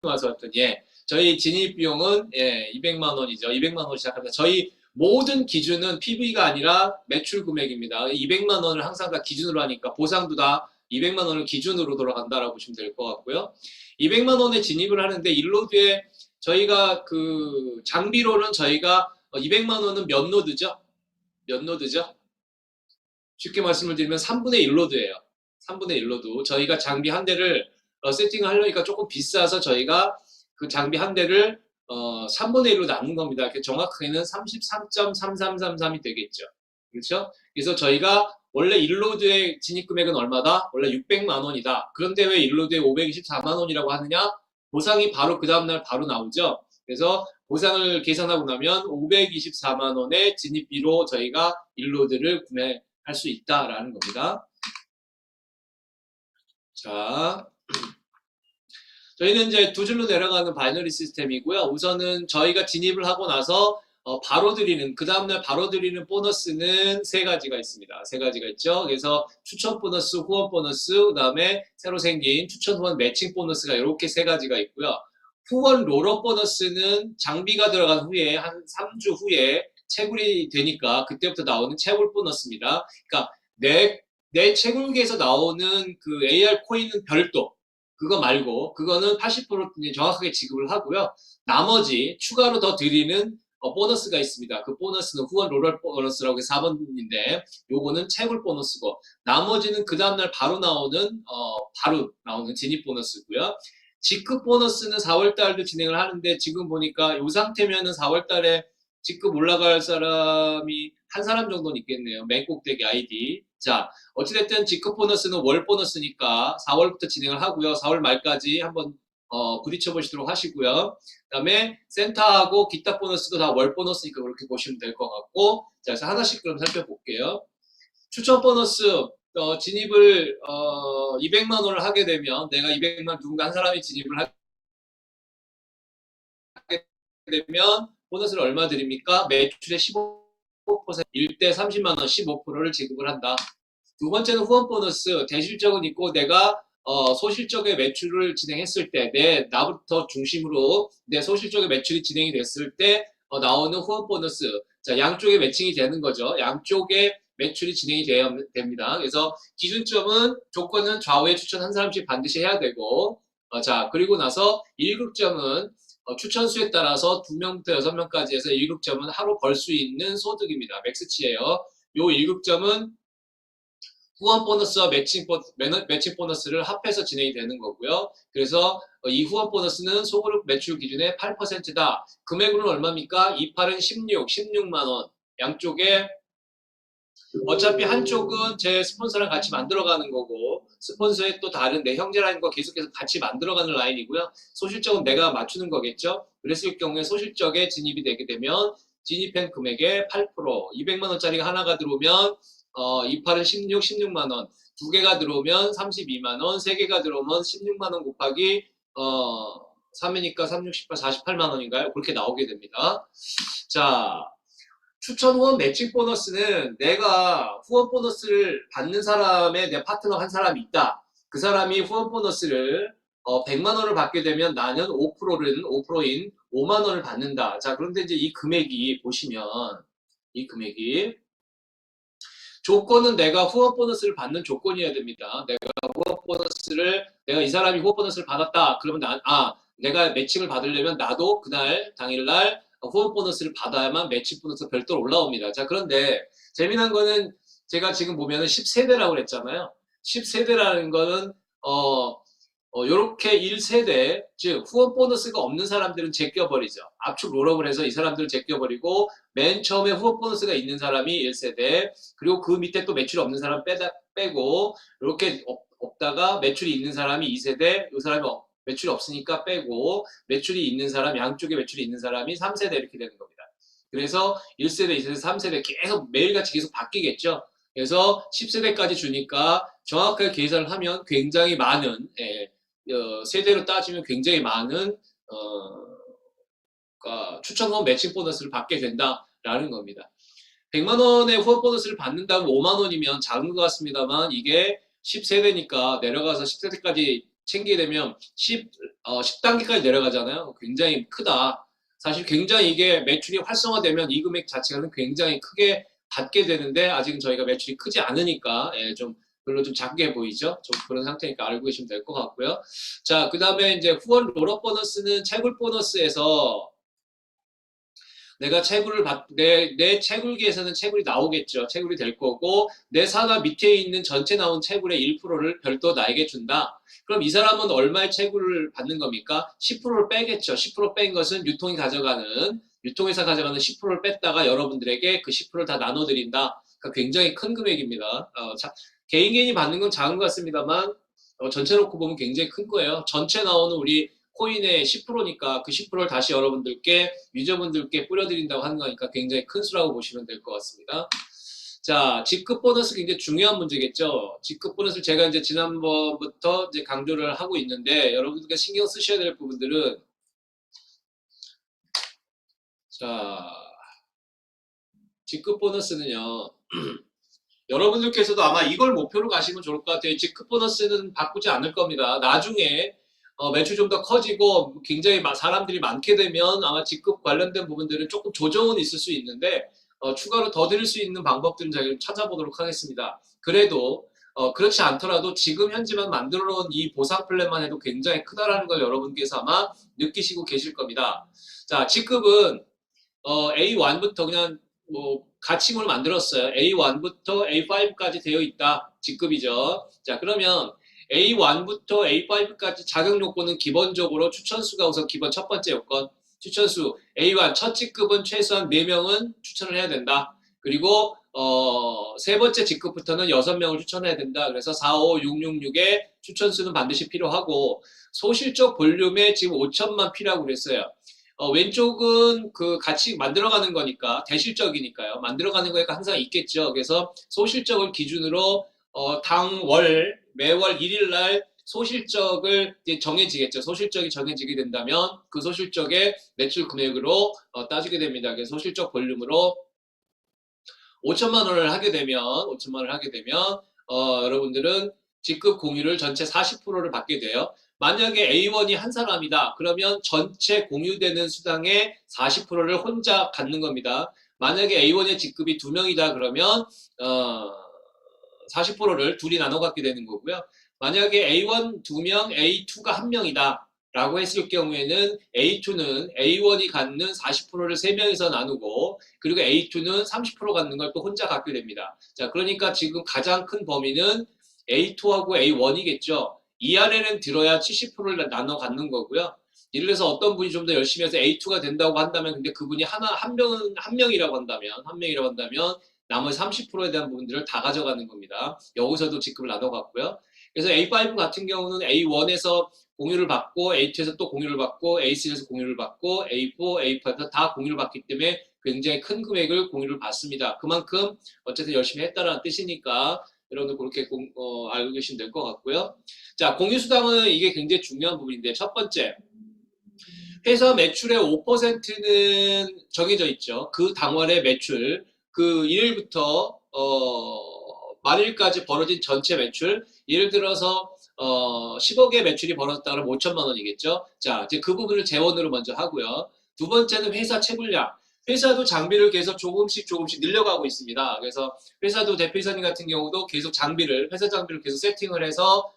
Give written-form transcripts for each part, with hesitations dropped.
와서 했더니 예, 저희 진입 비용은 예, 200만 원이죠. 200만 원 시작합니다. 저희 모든 기준은 PV가 아니라 매출 금액입니다. 200만 원을 항상 다 기준으로 하니까 보상도 다 200만 원을 기준으로 돌아간다라고 보시면 될 것 같고요. 200만 원에 진입을 하는데 일로드에 저희가 그 장비로는 저희가 200만 원은 몇 노드죠? 몇 노드죠? 쉽게 말씀을 드리면 3분의 1로드예요. 3분의 1로드. 저희가 장비 한 대를 세팅을 하려니까 조금 비싸서 저희가 그 장비 한 대를 3분의 1로 나눈 겁니다. 정확하게는 33.3333이 되겠죠. 그렇죠? 그래서 저희가 원래 1로드의 진입 금액은 얼마다? 원래 600만 원이다. 그런데 왜 1로드에 524만 원이라고 하느냐? 보상이 바로 그 다음날 바로 나오죠. 그래서 보상을 계산하고 나면 524만 원의 진입비로 저희가 1로드를 구매할 수 있다라는 겁니다. 자, 저희는 이제 두 줄로 내려가는 바이너리 시스템이고요. 우선은 저희가 진입을 하고 나서 바로 드리는, 그 다음날 바로 드리는 보너스는 세 가지가 있습니다. 세 가지가 있죠. 그래서 추천 보너스, 후원 보너스, 그 다음에 새로 생긴 추천 후원 매칭 보너스가 이렇게 세 가지가 있고요. 후원 롤업 보너스는 장비가 들어간 후에 한 3주 후에 채굴이 되니까 그때부터 나오는 채굴 보너스입니다. 그러니까 내 채굴기에서 나오는 그 AR 코인은 별도, 그거 말고 그거는 80% 정확하게 지급을 하고요. 나머지 추가로 더 드리는 보너스가 있습니다. 그 보너스는 후원 롤업 보너스라고 해서 4번인데 요거는 채굴 보너스고 나머지는 그 다음날 바로 나오는 진입 보너스고요. 직급 보너스는 4월 달도 진행을 하는데 지금 보니까 이 상태면은 4월 달에 직급 올라갈 사람이 한 사람 정도는 있겠네요. 맨 꼭대기 아이디. 자, 어찌됐든 직급 보너스는 월 보너스니까 4월부터 진행을 하고요. 4월 말까지 한번 부딪혀 보시도록 하시고요. 그다음에 센터하고 기타 보너스도 다 월 보너스니까 그렇게 보시면 될 것 같고, 자, 그래서 하나씩 그럼 살펴볼게요. 추천 보너스 진입을 200만 원을 하게 되면 내가 200만 누군가 한 사람이 진입을 하게 되면 보너스를 얼마 드립니까? 매출의 15%, 1대 30만 원 15%를 지급을 한다. 두 번째는 후원 보너스, 대실적은 있고 내가 소실적의 매출을 진행했을 때, 나부터 중심으로 내 소실적의 매출이 진행이 됐을 때 나오는 후원 보너스. 자, 양쪽에 매칭이 되는 거죠. 양쪽에 매출이 진행이 됩니다. 그래서 기준점은 조건은 좌우에 추천 한 사람씩 반드시 해야 되고, 자, 그리고 나서 1급점은 추천 수에 따라서 2명부터 6명까지 해서 1급점은 하루 벌 수 있는 소득입니다. 맥스치예요. 요 1급점은 후원 보너스와 매칭 보너스를 합해서 진행이 되는 거고요. 그래서 이 후원 보너스는 소그룹 매출 기준의 8%다. 금액으로는 얼마입니까? 28은 16만 원. 양쪽에 어차피 한쪽은 제 스폰서랑 같이 만들어가는 거고 스폰서의 또 다른 내 형제 라인과 계속해서 같이 만들어가는 라인이고요. 소실적은 내가 맞추는 거겠죠. 그랬을 경우에 소실적에 진입이 되게 되면 진입한 금액의 8%, 200만 원짜리가 하나가 들어오면 28은 16만 원, 두 개가 들어오면 32만 원, 세 개가 들어오면 16만 원 곱하기 3이니까 3, 6, 18, 48만 원인가요? 그렇게 나오게 됩니다. 자, 추천 후원 매칭 보너스는 내가 후원 보너스를 받는 사람의 내 파트너 한 사람이 있다. 그 사람이 후원 보너스를 100만 원을 받게 되면 나는 5%인 5만 원을 받는다. 자, 그런데 이제 이 금액이 보시면 이 금액이 조건은 내가 후원 보너스를 받는 조건이어야 됩니다. 내가 이 사람이 후원 보너스를 받았다. 그러면 내가 매칭을 받으려면 나도 그날 당일날 후원 보너스를 받아야만 매칭 보너스가 별도로 올라옵니다. 자, 그런데 재미난 거는 제가 지금 보면은 10세대라고 그랬잖아요. 10세대라는 거는 요렇게 1세대, 즉 후원 보너스가 없는 사람들은 제껴버리죠. 압축 롤업을 해서 이 사람들을 제껴버리고 맨 처음에 후원 보너스가 있는 사람이 1세대, 그리고 그 밑에 또 매출이 없는 사람 빼고 이렇게 없다가 매출이 있는 사람이 2세대, 이 사람이 매출이 없으니까 빼고 매출이 있는 사람, 양쪽에 매출이 있는 사람이 3세대 이렇게 되는 겁니다. 그래서 1세대, 2세대, 3세대 계속 매일같이 계속 바뀌겠죠. 그래서 10세대까지 주니까 정확하게 계산을 하면 굉장히 많은 세대로 따지면 굉장히 많은 추천 후원 매칭 보너스를 받게 된다라는 겁니다. 100만 원의 후원 보너스를 받는다면 5만 원이면 작은 것 같습니다만 이게 10세대니까 내려가서 10세대까지 챙기게 되면 10단계까지 내려가잖아요. 굉장히 크다. 사실 굉장히 이게 매출이 활성화되면 이 금액 자체는 굉장히 크게 받게 되는데 아직은 저희가 매출이 크지 않으니까 예, 좀 별로 좀 작게 보이죠. 좀 그런 상태니까 알고 계시면 될 것 같고요. 자, 그 다음에 이제 후원 롤업 보너스는 채굴 보너스에서 내가 채굴을 내 채굴기에서는 채굴이 나오겠죠. 채굴이 될 거고, 내 산업 밑에 있는 전체 나온 채굴의 1%를 별도 나에게 준다. 그럼 이 사람은 얼마의 채굴을 받는 겁니까? 10%를 빼겠죠. 10%뺀 것은 유통회사 가져가는 10%를 뺐다가 여러분들에게 그 10%를 다 나눠드린다. 그러니까 굉장히 큰 금액입니다. 개인이 받는 건 작은 것 같습니다만, 전체 놓고 보면 굉장히 큰 거예요. 전체 나오는 우리 코인의 10%니까 그 10%를 다시 여러분들께 유저분들께 뿌려드린다고 하는 거니까 굉장히 큰 수라고 보시면 될 것 같습니다. 자, 직급 보너스 굉장히 중요한 문제겠죠. 직급 보너스를 제가 이제 지난번부터 이제 강조를 하고 있는데 여러분들께 신경 쓰셔야 될 부분들은 자, 직급 보너스는요. 여러분들께서도 아마 이걸 목표로 가시면 좋을 것 같아요. 직급 보너스는 바꾸지 않을 겁니다. 나중에 매출 좀 더 커지고 굉장히 사람들이 많게 되면 아마 직급 관련된 부분들은 조금 조정은 있을 수 있는데 추가로 더 드릴 수 있는 방법들은 저희가 찾아보도록 하겠습니다. 그래도 그렇지 않더라도 지금 현재만 만들어 놓은 이 보상 플랜만 해도 굉장히 크다라는 걸 여러분께서 아마 느끼시고 계실 겁니다. 자, 직급은 A1부터 그냥 뭐 가칭으로 만들었어요. A1부터 A5까지 되어 있다. 직급이죠. 자, 그러면 A1부터 A5까지 자격 요건은 기본적으로 추천수가 우선 기본 첫 번째 요건. 추천수 A1 첫 직급은 최소한 4명은 추천을 해야 된다. 그리고 세 번째 직급부터는 6명을 추천해야 된다. 그래서 4, 5, 6, 6, 6의 추천수는 반드시 필요하고 소실적 볼륨에 지금 5천만 필요하고 그랬어요. 왼쪽은 그 같이 만들어가는 거니까 대실적이니까요. 만들어가는 거니까 항상 있겠죠. 그래서 소실적을 기준으로 매월 1일 날 소실적을 이제 정해지겠죠. 소실적이 정해지게 된다면 그 소실적의 매출 금액으로 따지게 됩니다. 그래서 소실적 볼륨으로 5천만 원을 하게 되면 여러분들은 직급 공유를 전체 40%를 받게 돼요. 만약에 A1이 한 사람이다. 그러면 전체 공유되는 수당의 40%를 혼자 갖는 겁니다. 만약에 A1의 직급이 2명이다. 그러면 40%를 둘이 나눠 갖게 되는 거고요. 만약에 A1 2명, A2가 1명이다. 라고 했을 경우에는 A2는 A1이 갖는 40%를 3명이서 나누고 그리고 A2는 30% 갖는 걸 또 혼자 갖게 됩니다. 자, 그러니까 지금 가장 큰 범위는 A2하고 A1이겠죠. 이 안에는 들어야 70%를 나눠 갖는 거고요. 예를 들어서 어떤 분이 좀 더 열심히 해서 A2가 된다고 한다면 근데 그분이 한 명이라고 한다면 나머지 30%에 대한 부분들을 다 가져가는 겁니다. 여기서도 직급을 나눠 갖고요. 그래서 A5 같은 경우는 A1에서 공유를 받고 A2에서 또 공유를 받고 A3에서 공유를 받고 A4, A5에서 다 공유를 받기 때문에 굉장히 큰 금액을 공유를 받습니다. 그만큼 어쨌든 열심히 했다는 뜻이니까 여러분들 그렇게 알고 계시면 될 것 같고요. 자, 공유수당은 이게 굉장히 중요한 부분인데 첫 번째 회사 매출의 5%는 정해져 있죠. 그 당월의 매출 그 1일부터 만일까지 벌어진 전체 매출 예를 들어서 10억의 매출이 벌어졌다 그러면 5천만 원이겠죠. 자, 이제 그 부분을 재원으로 먼저 하고요. 두 번째는 회사 채굴량. 회사도 장비를 계속 조금씩 늘려가고 있습니다. 그래서 회사도 대표이사님 같은 경우도 계속 회사 장비를 계속 세팅을 해서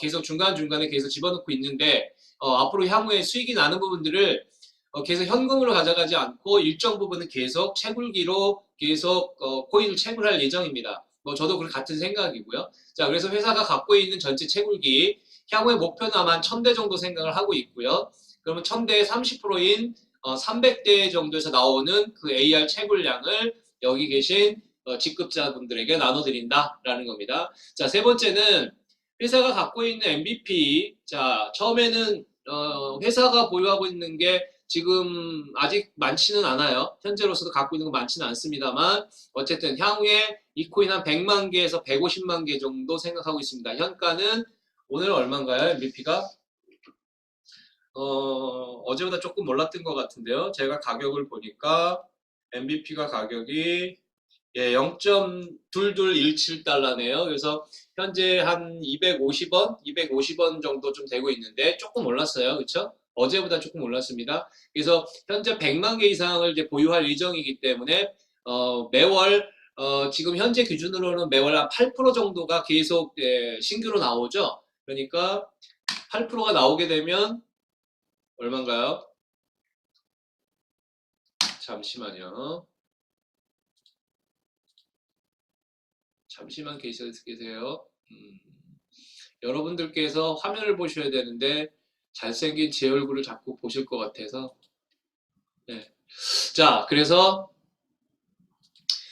계속 중간중간에 계속 집어넣고 있는데 앞으로 향후에 수익이 나는 부분들을 계속 현금으로 가져가지 않고 일정 부분은 계속 채굴기로 계속 코인을 채굴할 예정입니다. 뭐 저도 그 같은 생각이고요. 자, 그래서 회사가 갖고 있는 전체 채굴기 향후의 목표는 아마 1000대 정도 생각을 하고 있고요. 그러면 1000대의 30%인 300대 정도에서 나오는 그 AR 채굴량을 여기 계신 직급자분들에게 나눠드린다라는 겁니다. 자, 세 번째는 회사가 갖고 있는 MVP. 자, 처음에는 회사가 보유하고 있는 게 지금 아직 많지는 않아요. 현재로서도 갖고 있는 건 많지는 않습니다만 어쨌든 향후에 이 코인 한 100만 개에서 150만 개 정도 생각하고 있습니다. 현가는 오늘 얼마인가요? MVP가? 어제보다 조금 올랐던 것 같은데요. 제가 가격을 보니까 MVP가 가격이 예, 0.2217달러네요. 그래서 현재 한 250원, 250원 정도 좀 되고 있는데 조금 올랐어요. 그렇죠? 어제보다 조금 올랐습니다. 그래서 현재 100만 개 이상을 이제 보유할 예정이기 때문에 매월 지금 현재 기준으로는 매월 한 8% 정도가 계속 신규로 나오죠. 그러니까 8%가 나오게 되면 얼마인가요? 잠시만요. 잠시만 계세요. 여러분들께서 화면을 보셔야 되는데 잘생긴 제 얼굴을 자꾸 보실 것 같아서. 네. 자, 그래서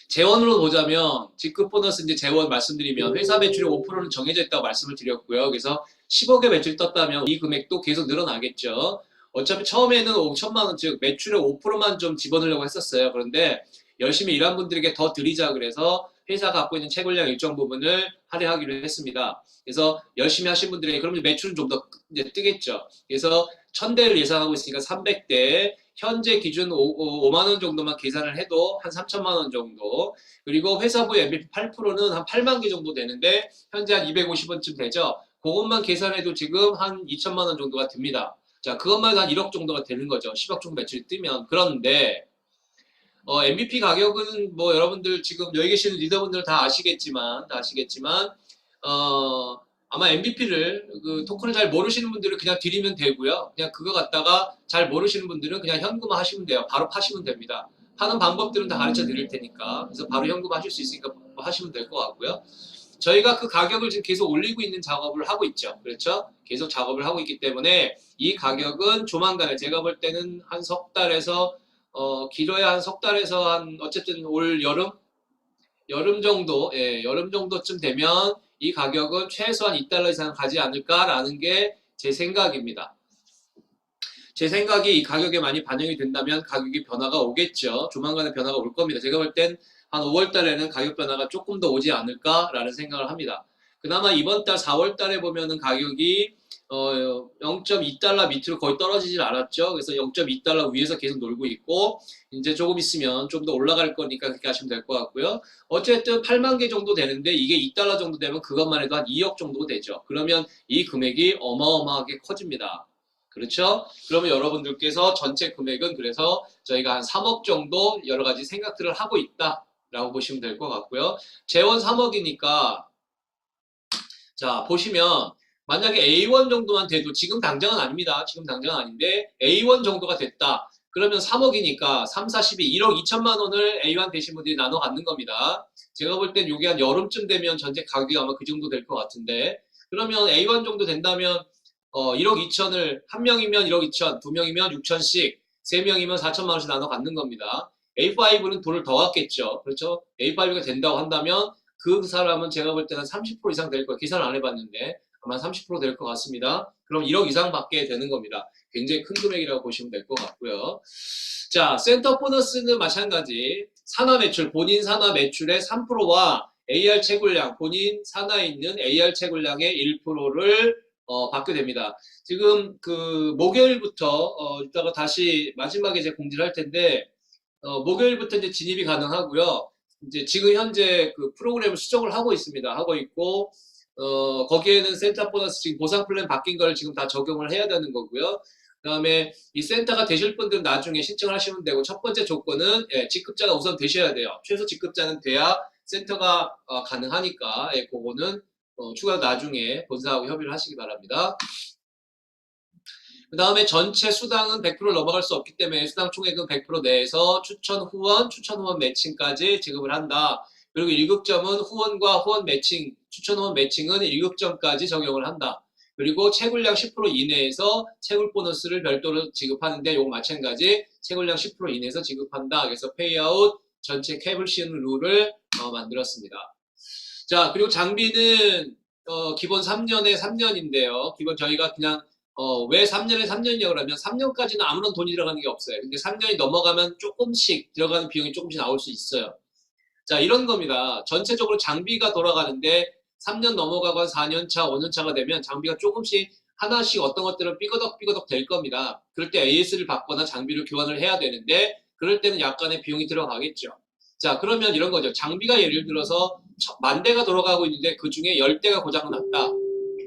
재원으로 보자면 직급 보너스 이제 재원 말씀드리면 회사 매출의 5%는 정해져 있다고 말씀을 드렸고요. 그래서 10억의 매출이 떴다면 이 금액도 계속 늘어나겠죠. 어차피 처음에는 5천만 원, 즉 매출의 5%만 좀 집어넣으려고 했었어요. 그런데 열심히 일한 분들에게 더 드리자 그래서 회사가 갖고 있는 채굴량 일정 부분을 할애하기로 했습니다. 그래서 열심히 하신 분들에게 그러면 매출은 좀 더 뜨겠죠. 그래서 1000대를 예상하고 있으니까 300대, 현재 기준 5만 원 정도만 계산을 해도 한 3천만 원 정도. 그리고 회사부 MVP 8%는 한 8만 개 정도 되는데 현재 한 250원쯤 되죠. 그것만 계산해도 지금 한 2천만 원 정도가 듭니다. 자, 그것만 한 1억 정도가 되는 거죠. 10억 정도 매출이 뜨면. 그런데 MVP 가격은 뭐 여러분들 지금 여기 계시는 리더분들 다 아시겠지만 아마 MVP를 그 토큰을 잘 모르시는 분들은 그냥 드리면 되고요. 그냥 그거 갖다가 잘 모르시는 분들은 그냥 현금화 하시면 돼요. 바로 파시면 됩니다. 파는 방법들은 다 가르쳐 드릴 테니까. 그래서 바로 현금 하실 수 있으니까 하시면 될 것 같고요. 저희가 그 가격을 지금 계속 올리고 있는 작업을 하고 있죠. 그렇죠? 계속 작업을 하고 있기 때문에 이 가격은 조만간에 제가 볼 때는 한 석 달에서 길어야 한 석 달에서 한 어쨌든 올 여름 정도, 예, 여름 정도쯤 되면 이 가격은 최소한 2달러 이상 가지 않을까라는 게 제 생각입니다. 제 생각이 이 가격에 많이 반영이 된다면 가격이 변화가 오겠죠. 조만간에 변화가 올 겁니다. 제가 볼 땐 한 5월 달에는 가격 변화가 조금 더 오지 않을까라는 생각을 합니다. 그나마 이번 달 4월 달에 보면은 가격이 0.2달러 밑으로 거의 떨어지질 않았죠. 그래서 0.2달러 위에서 계속 놀고 있고 이제 조금 있으면 좀 더 올라갈 거니까 그렇게 하시면 될 것 같고요. 어쨌든 8만 개 정도 되는데 이게 2달러 정도 되면 그것만 해도 한 2억 정도 되죠. 그러면 이 금액이 어마어마하게 커집니다. 그렇죠? 그러면 여러분들께서 전체 금액은 그래서 저희가 한 3억 정도 여러 가지 생각들을 하고 있다라고 보시면 될 것 같고요. 재원 3억이니까 자 보시면 만약에 A1 정도만 돼도 지금 당장은 아닙니다. 지금 당장은 아닌데 A1 정도가 됐다. 그러면 3억이니까 3, 4, 12, 1억 2천만 원을 A1 되신 분들이 나눠 갖는 겁니다. 제가 볼 땐 이게 한 여름쯤 되면 전체 가격이 아마 그 정도 될 것 같은데 그러면 A1 정도 된다면 1억 2천을 한 명이면 1억 2천, 두 명이면 6천씩, 세 명이면 4천만 원씩 나눠 갖는 겁니다. A5는 돈을 더 갖겠죠. 그렇죠? A5가 된다고 한다면 그 사람은 제가 볼 때는 30% 이상 될 거예요. 계산을 안 해봤는데 아마 30%될 것 같습니다. 그럼 1억 이상 받게 되는 겁니다. 굉장히 큰 금액이라고 보시면 될 것 같고요. 자, 센터 보너스는 마찬가지. 산하 매출, 본인 산하 매출의 3%와 AR 채굴량, 본인 산하에 있는 AR 채굴량의 1%를 받게 됩니다. 지금 그 목요일부터 이따가 다시 마지막에 이제 공지를 할 텐데 목요일부터 이제 진입이 가능하고요. 이제 지금 현재 그 프로그램을 수정을 하고 있습니다. 하고 있고 거기에는 센터 보너스 지금 보상 플랜 바뀐 걸 지금 다 적용을 해야 되는 거고요. 그다음에 이 센터가 되실 분들은 나중에 신청을 하시면 되고 첫 번째 조건은 직급자가 우선 되셔야 돼요. 최소 직급자는 돼야 센터가 가능하니까 그거는 추가 나중에 본사하고 협의를 하시기 바랍니다. 그 다음에 전체 수당은 100%를 넘어갈 수 없기 때문에 수당 총액은 100% 내에서 추천 후원 매칭까지 지급을 한다. 그리고 1급점은 후원과 후원 매칭, 추천 후원 매칭은 1급점까지 적용을 한다. 그리고 채굴량 10% 이내에서 채굴 보너스를 별도로 지급하는데 이거 마찬가지 채굴량 10% 이내에서 지급한다. 그래서 페이아웃 전체 캡을 씌우는 룰을 만들었습니다. 자, 그리고 장비는 기본 3년에 3년인데요. 기본 저희가 그냥 왜 3년에 3년이냐고 그러면 3년까지는 아무런 돈이 들어가는 게 없어요. 근데 3년이 넘어가면 조금씩 들어가는 비용이 조금씩 나올 수 있어요. 자, 이런 겁니다. 전체적으로 장비가 돌아가는데 3년 넘어가고 한 4년차, 5년차가 되면 장비가 조금씩 하나씩 어떤 것들은 삐거덕삐거덕 될 겁니다. 그럴 때 AS를 받거나 장비를 교환을 해야 되는데 그럴 때는 약간의 비용이 들어가겠죠. 자, 그러면 이런 거죠. 장비가 예를 들어서 10,000대가 돌아가고 있는데 그 중에 10대가 고장 났다.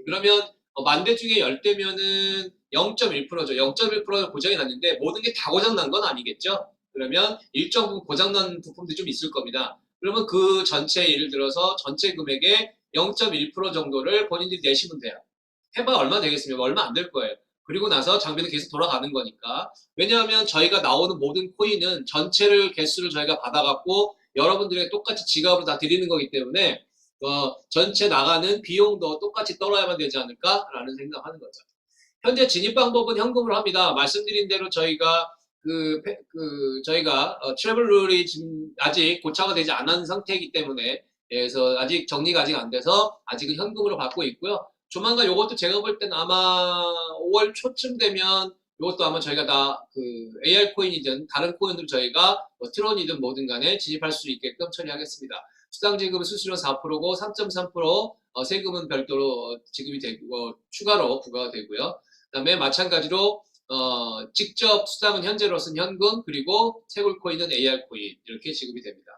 그러면 10,000대 중에 10대면은 0.1%죠. 0.1%가 고장이 났는데 모든 게 다 고장 난 건 아니겠죠? 그러면 일정 부분 고장 난 부품들이 좀 있을 겁니다. 그러면 그 전체 예를 들어서 전체 금액의 0.1% 정도를 본인들이 내시면 돼요. 해봐야 얼마 되겠습니까? 얼마 안 될 거예요. 그리고 나서 장비는 계속 돌아가는 거니까. 왜냐하면 저희가 나오는 모든 코인은 전체를 개수를 저희가 받아갖고 여러분들에게 똑같이 지갑으로 다 드리는 거기 때문에 전체 나가는 비용도 똑같이 떨어야만 되지 않을까라는 생각하는 거죠. 현재 진입 방법은 현금으로 합니다. 말씀드린 대로 저희가 저희가 트래블 룰이 지금 아직 고착화 되지 않은 상태이기 때문에 그래서 아직 정리가 아직 안 돼서 아직은 현금으로 받고 있고요. 조만간 요것도 제가 볼 때는 아마 5월 초쯤 되면 이것도 아마 저희가 다 AR 코인이든 다른 코인으로 저희가 트론이든 뭐든 간에 진입할 수 있게끔 처리하겠습니다. 수당 지급은 수수료 4%고 3.3% 세금은 별도로 지급이 되고 추가로 부과가 되고요. 그다음에 마찬가지로 직접 수당은 현재로서는 현금 그리고 채굴 코인은 AR 코인 이렇게 지급이 됩니다.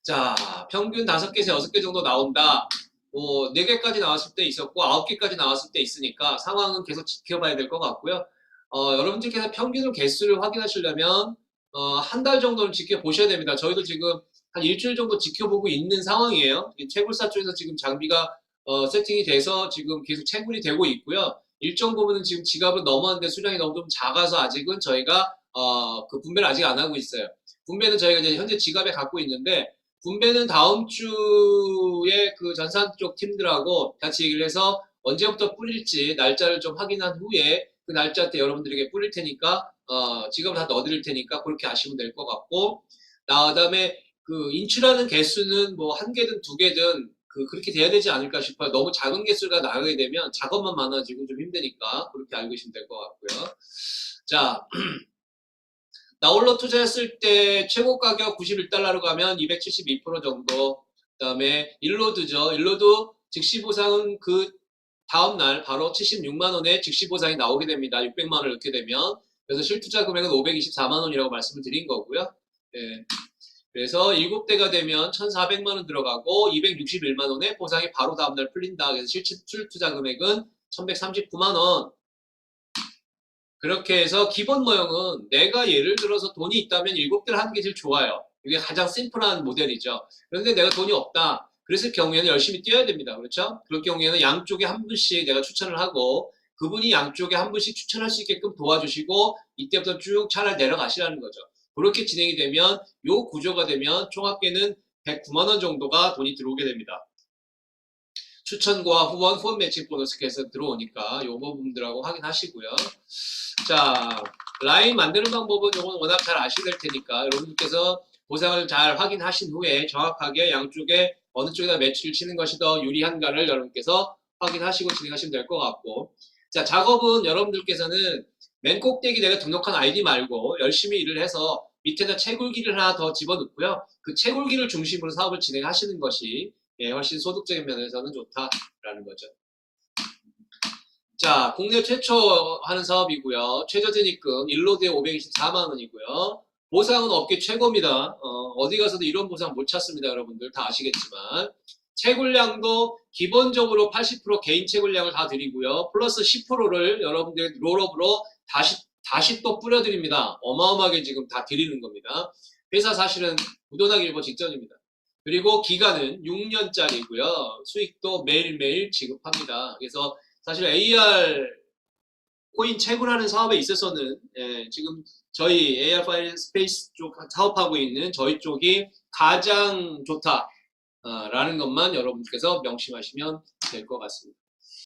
자, 평균 5개에서 6개 정도 나온다. 4개까지 나왔을 때 있었고 9개까지 나왔을 때 있으니까 상황은 계속 지켜봐야 될 것 같고요. 여러분들께서 평균 개수를 확인하시려면 한 달 정도는 지켜보셔야 됩니다. 저희도 지금 한 일주일 정도 지켜보고 있는 상황이에요. 채굴사 쪽에서 지금 장비가 세팅이 돼서 지금 계속 채굴이 되고 있고요. 일정 부분은 지금 지갑을 넘었는데 수량이 너무 좀 작아서 아직은 저희가 그 분배를 아직 안 하고 있어요. 분배는 저희가 이제 현재 지갑에 갖고 있는데 분배는 다음 주에 그 전산 쪽 팀들하고 같이 얘기를 해서 언제부터 뿌릴지 날짜를 좀 확인한 후에 그 날짜 때 여러분들에게 뿌릴 테니까 지갑을 다 넣어드릴 테니까 그렇게 아시면 될 것 같고 그다음에 그 인출하는 개수는 뭐 1개든 2개든 그렇게 돼야 되지 않을까 싶어요. 너무 작은 개수가 나가게 되면 작업만 많아지고 좀 힘드니까 그렇게 알고 계시면 될 것 같고요. 자, 나홀로 투자했을 때 최고 가격 91달러로 가면 272% 정도. 그 다음에 일로드죠. 일로드 즉시 보상은 그 다음날 바로 76만 원에 즉시 보상이 나오게 됩니다. 600만 원을 넣게 되면. 그래서 실투자 금액은 524만 원이라고 말씀을 드린 거고요. 네. 그래서 7대가 되면 1,400만 원 들어가고 261만 원에 보상이 바로 다음날 풀린다. 그래서 실투자 금액은 1,139만 원. 그렇게 해서 기본 모형은 내가 예를 들어서 돈이 있다면 7대를 하는 게 제일 좋아요. 이게 가장 심플한 모델이죠. 그런데 내가 돈이 없다. 그랬을 경우에는 열심히 뛰어야 됩니다. 그렇죠? 그럴 경우에는 양쪽에 한 분씩 내가 추천을 하고 그분이 양쪽에 한 분씩 추천할 수 있게끔 도와주시고 이때부터 쭉 차를 내려가시라는 거죠. 그렇게 진행이 되면 요 구조가 되면 총합계는 109만 원 정도가 돈이 들어오게 됩니다. 추천과 후원 매칭 보너스께서 들어오니까 요 부분들하고 확인하시고요. 자, 라인 만드는 방법은 요건 워낙 잘 아시게 될 테니까 여러분들께서 보상을 잘 확인하신 후에 정확하게 양쪽에 어느 쪽에다 매출을 치는 것이 더 유리한가를 여러분께서 확인하시고 진행하시면 될 것 같고 자, 작업은 여러분들께서는 맨 꼭대기 내가 등록한 아이디 말고 열심히 일을 해서 밑에다 채굴기를 하나 더 집어넣고요. 그 채굴기를 중심으로 사업을 진행하시는 것이 훨씬 소득적인 면에서는 좋다라는 거죠. 자, 국내 최초 하는 사업이고요. 최저진입금 일로드에 524만 원이고요. 보상은 업계 최고입니다. 어디 가서도 이런 보상 못 찾습니다. 여러분들 다 아시겠지만. 채굴량도 기본적으로 80% 개인 채굴량을 다 드리고요. 플러스 10%를 여러분들 롤업으로 다시 또 뿌려드립니다. 어마어마하게 지금 다 드리는 겁니다. 회사 사실은 무도나기 일보 직전입니다. 그리고 기간은 6년짜리고요. 수익도 매일매일 지급합니다. 그래서 사실 AR 코인 채굴하는 사업에 있어서는 지금 저희 AR 파일 스페이스 쪽 사업하고 있는 저희 쪽이 가장 좋다라는 것만 여러분께서 명심하시면 될 것 같습니다.